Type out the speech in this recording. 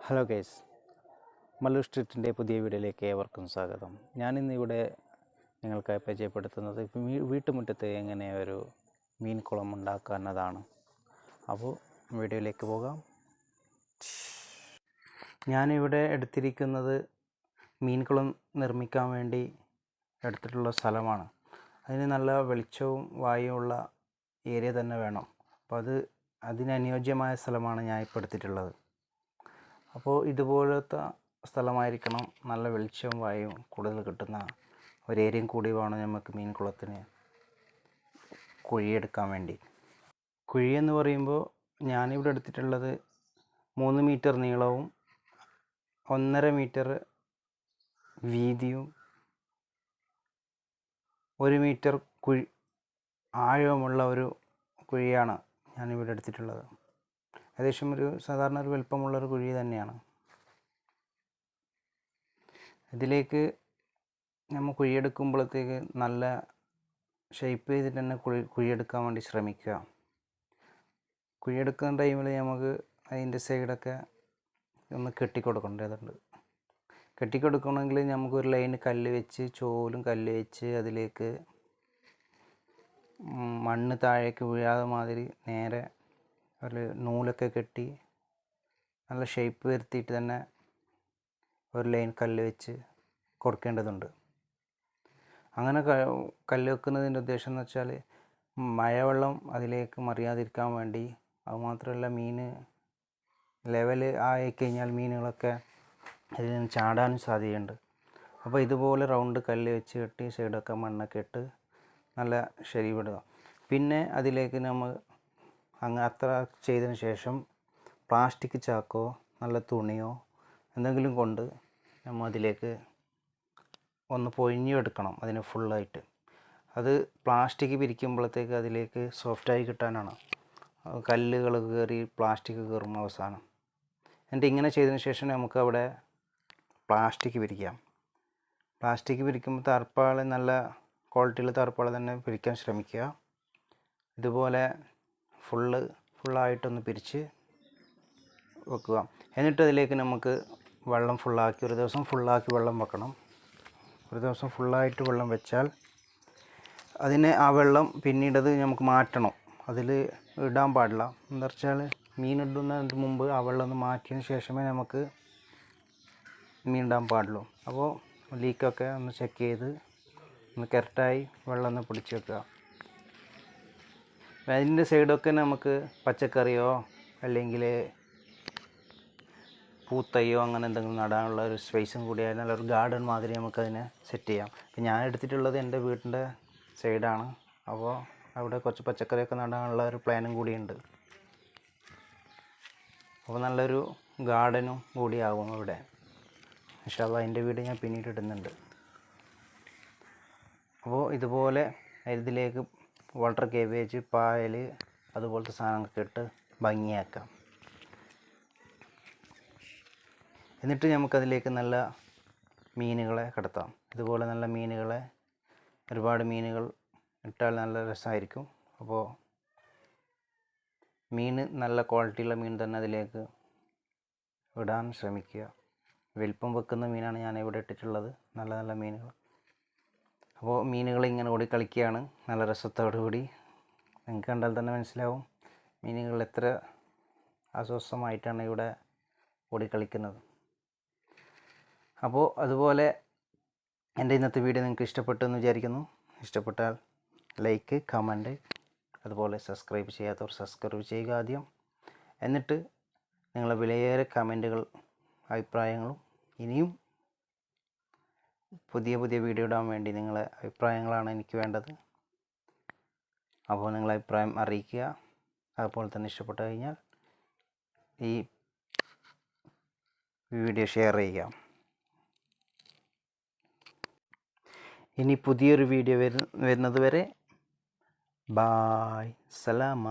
Hello guys, Mallu സ്ട്രീറ്റിൻ്റെ പുതിയ വീഡിയോയിലേക്ക് ഏവർക്കും സ്വാഗതം. ഞാനിന്നിവിടെ നിങ്ങൾക്കായി പരിചയപ്പെടുത്തുന്നത് വീട്ടുമുറ്റത്ത് എങ്ങനെ ഒരു മീൻ കുളം ഉണ്ടാക്കാവുന്നതാണ്. അപ്പോൾ വീഡിയോയിലേക്ക് പോകാം. ഞാനിവിടെ എടുത്തിരിക്കുന്നത് മീൻ കുളം നിർമ്മിക്കാൻ വേണ്ടി എടുത്തിട്ടുള്ള സ്ഥലമാണ്. അതിന് നല്ല വെളിച്ചവും വായുവുള്ള ഏരിയ തന്നെ വേണം. അപ്പോൾ അതിനനുയോജ്യമായ സ്ഥലമാണ് ഞാൻ ഇപ്പോൾ എടുത്തിട്ടുള്ളത്. അപ്പോൾ ഇതുപോലത്തെ സ്ഥലമായിരിക്കണം, നല്ല വെളിച്ചവും വായുവും കൂടുതൽ കിട്ടുന്ന ഒരു ഏരിയയും കൂടി വേണം നമുക്ക് മീൻ കുളത്തിന് കുഴിയെടുക്കാൻ വേണ്ടി. കുഴി എന്ന് പറയുമ്പോൾ ഞാനിവിടെ എടുത്തിട്ടുള്ളത് 3 മീറ്റർ നീളവും 1.5 മീറ്റർ വീതിയും 1 മീറ്റർ ആഴവുമുള്ള ഒരു കുഴിയാണ് ഞാനിവിടെ എടുത്തിട്ടുള്ളത്. ഏകദേശം സാധാരണ ഒരു വലിപ്പമുള്ളൊരു കുഴി തന്നെയാണ്. ഇതിലേക്ക് നമ്മൾ കുഴിയെടുക്കുമ്പോഴത്തേക്ക് നല്ല ഷേപ്പ് ചെയ്തിട്ട് തന്നെ കുഴിയെടുക്കാൻ വേണ്ടി ശ്രമിക്കുക. കുഴിയെടുക്കുന്ന ടൈമിൽ നമുക്ക് അതിൻ്റെ സൈഡൊക്കെ ഒന്ന് കെട്ടിക്കൊടുക്കേണ്ടതുണ്ട്. കെട്ടിക്കൊടുക്കണമെങ്കിൽ നമുക്കൊരു ലൈൻ കല്ല് വെച്ച്, ചോലും കല്ല് വെച്ച് അതിലേക്ക് മണ്ണ് താഴേക്ക് വീഴാതെ മാതിരി നേരെ ഒരു നൂലൊക്കെ കെട്ടി നല്ല ഷേപ്പ് വരുത്തിയിട്ട് തന്നെ ഒരു ലൈൻ കല്ല് വെച്ച് കൊടുക്കേണ്ടതുണ്ട്. അങ്ങനെ കല്ല് വെക്കുന്നതിൻ്റെ ഉദ്ദേശം എന്ന് വെച്ചാൽ മഴവെള്ളം അതിലേക്ക് മറിയാതിരിക്കാൻ വേണ്ടി. അതുമാത്രമല്ല, മീൻ ലെവൽ ആയിക്കഴിഞ്ഞാൽ മീനുകളൊക്കെ അതിൽ നിന്ന് ചാടാനും സാധ്യതയുണ്ട്. അപ്പോൾ ഇതുപോലെ റൗണ്ട് കല്ല് വെച്ച് കെട്ടി സൈഡൊക്കെ മണ്ണൊക്കെ ഇട്ട് നല്ല ശരിവിടുക. പിന്നെ അതിലേക്ക് നമ്മൾ അത്ര ചെയ്തതിന് ശേഷം പ്ലാസ്റ്റിക് ചാക്കോ നല്ല തുണിയോ എന്തെങ്കിലും കൊണ്ട് നമ്മൾ അതിലേക്ക് ഒന്ന് പൊഴിഞ്ഞെടുക്കണം. അതിന് ഫുള്ളായിട്ട് അത് പ്ലാസ്റ്റിക് പിരിക്കുമ്പോഴത്തേക്ക് അതിലേക്ക് സോഫ്റ്റായി കിട്ടാനാണ്. കല്ലുകൾ കയറി പ്ലാസ്റ്റിക് കയറും അവസാനം. എന്നിട്ട് ഇങ്ങനെ ചെയ്തതിന് ശേഷം നമുക്ക് അവിടെ പ്ലാസ്റ്റിക് പിരിക്കാം. പ്ലാസ്റ്റിക് പിരിക്കുമ്പോൾ തർപ്പാൾ നല്ല ക്വാളിറ്റിയുള്ള തർപ്പാൾ തന്നെ പിരിക്കാൻ ശ്രമിക്കുക. ഇതുപോലെ ഫുള്ളായിട്ടൊന്ന് പിരിച്ച് വെക്കുക. എന്നിട്ട് അതിലേക്ക് നമുക്ക് വെള്ളം ഫുള്ളാക്കി ഒരു ദിവസം ഫുള്ളാക്കി വെള്ളം വെക്കണം. ഒരു ദിവസം ഫുള്ളായിട്ട് വെള്ളം വെച്ചാൽ ആ വെള്ളം പിന്നീടത് നമുക്ക് മാറ്റണം. അതിൽ ഇടാൻ പാടില്ല. എന്താ വെച്ചാൽ മീൻ ഇടുന്നതിന് മുമ്പ് ആ വെള്ളം ഒന്ന് മാറ്റിയതിന് ശേഷമേ നമുക്ക് മീൻ ഇടാൻ പാടുള്ളൂ. അപ്പോൾ ലീക്കൊക്കെ ഒന്ന് ചെക്ക് ചെയ്ത് ഒന്ന് കറക്റ്റായി വെള്ളം ഒന്ന് പിടിച്ച് വെക്കുക. അതിൻ്റെ സൈഡൊക്കെ നമുക്ക് പച്ചക്കറിയോ അല്ലെങ്കിൽ പൂത്തയ്യോ അങ്ങനെ എന്തെങ്കിലും നടാനുള്ള ഒരു സ്പേസും കൂടിയായി നല്ലൊരു ഗാർഡൻ മാതിരി നമുക്കതിനെ സെറ്റ് ചെയ്യാം. അപ്പോൾ ഞാൻ എടുത്തിട്ടുള്ളത് എൻ്റെ വീടിൻ്റെ സൈഡാണ്. അപ്പോൾ അവിടെ കുറച്ച് പച്ചക്കറിയൊക്കെ നടാനുള്ള ഒരു പ്ലാനും കൂടിയുണ്ട്. അപ്പോൾ നല്ലൊരു ഗാർഡനും കൂടിയാകും അവിടെ. ഇൻഷാ അല്ലാഹ് അതിൻ്റെ വീഡിയോ ഞാൻ പിന്നീട് ഇടുന്നുണ്ട്. അപ്പോൾ ഇതുപോലെ ഇതിലേക്ക് വാട്ടർ കേബേജ്, പായൽ അതുപോലത്തെ സാധനങ്ങളൊക്കെ ഇട്ട് ഭംഗിയാക്കാം. എന്നിട്ട് നമുക്കതിലേക്ക് നല്ല മീനുകളെ കടത്താം. ഇതുപോലെ നല്ല മീനുകളെ ഒരുപാട് മീനുകൾ ഇട്ടാൽ നല്ല രസമായിരിക്കും. അപ്പോൾ മീൻ നല്ല ക്വാളിറ്റിയുള്ള മീൻ തന്നെ അതിലേക്ക് ഇടാൻ ശ്രമിക്കുക. വലിപ്പം വെക്കുന്ന മീനാണ് ഞാൻ ഇവിടെ ഇട്ടിട്ടുള്ളത്, നല്ല നല്ല മീനുകൾ. അപ്പോൾ മീനുകൾ ഇങ്ങനെ ഓടിക്കളിക്കുകയാണ് നല്ല രസത്തോടു കൂടി. നിങ്ങൾക്ക് കണ്ടാൽ തന്നെ മനസ്സിലാവും മീനുകൾ എത്ര അസ്വസ്ഥമായിട്ടാണ് ഇവിടെ ഓടിക്കളിക്കുന്നത്. അപ്പോൾ അതുപോലെ എൻ്റെ ഇന്നത്തെ വീഡിയോ നിങ്ങൾക്ക് ഇഷ്ടപ്പെട്ടു എന്ന് വിചാരിക്കുന്നു. ഇഷ്ടപ്പെട്ടാൽ ലൈക്ക്, കമൻറ്റ്, അതുപോലെ സബ്സ്ക്രൈബ് ചെയ്യാത്തവർ സബ്സ്ക്രൈബ് ചെയ്യുക ആദ്യം. എന്നിട്ട് നിങ്ങളെ വിലയേറെ കമൻറ്റുകൾ, അഭിപ്രായങ്ങളും ഇനിയും പുതിയ വീഡിയോ ഇടാൻ വേണ്ടി നിങ്ങളെ അഭിപ്രായങ്ങളാണ് എനിക്ക് വേണ്ടത്. അപ്പോൾ നിങ്ങളെ അഭിപ്രായം അറിയിക്കുക. അതുപോലെ തന്നെ ഇഷ്ടപ്പെട്ടു കഴിഞ്ഞാൽ ഈ വീഡിയോ ഷെയർ ചെയ്യുക. ഇനി പുതിയൊരു വീഡിയോ വരുന്നത് വരെ ബായ്, സലാമ.